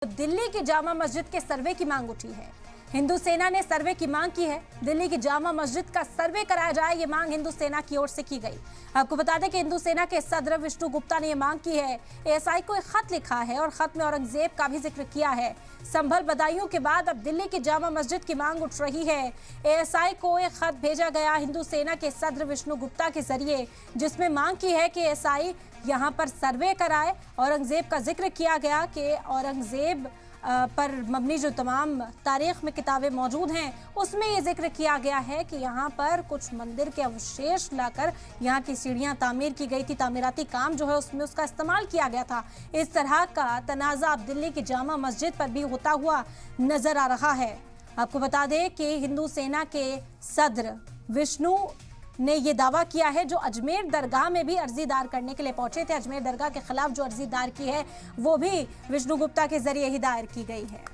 दिल्ली की जामा मस्जिद के सर्वे की मांग उठी है। हिंदू सेना ने सर्वे की मांग की है। दिल्ली की जामा मस्जिद का सर्वे कराया जाए, ये मांग हिंदू सेना की ओर से की गई। आपको बता दें कि हिंदू सेना के सदर विष्णु गुप्ता ने ये मांग की है। एएसआई को एक खत लिखा है और खत में औरंगजेब का भी जिक्र किया है। संभल बदायूं के बाद अब दिल्ली की जामा मस्जिद की मांग उठ रही है। एएसआई को एक खत भेजा गया हिंदू सेना के सदर विष्णु गुप्ता के जरिए, जिसमें मांग की है कि एएसआई यहां पर सर्वे कराए। औरंगजेब का जिक्र किया गया कि औरंगजेब पर मबनी जो तमाम तारीख में किताबें मौजूद हैं, उसमें ये जिक्र किया गया है कि यहाँ पर कुछ मंदिर के अवशेष लाकर यहाँ की सीढ़ियाँ तामीर की गई थी। तामीराती काम जो है उसमें उसका इस्तेमाल किया गया था। इस तरह का तनाज़ा अब दिल्ली की जामा मस्जिद पर भी होता हुआ नजर आ रहा है। आपको बता दें कि हिंदू सेना के सदर विष्णु ने ये दावा किया है, जो अजमेर दरगाह में भी अर्जी दायर करने के लिए पहुंचे थे। अजमेर दरगाह के खिलाफ जो अर्जी दायर की है वो भी विष्णु गुप्ता के जरिए ही दायर की गई है।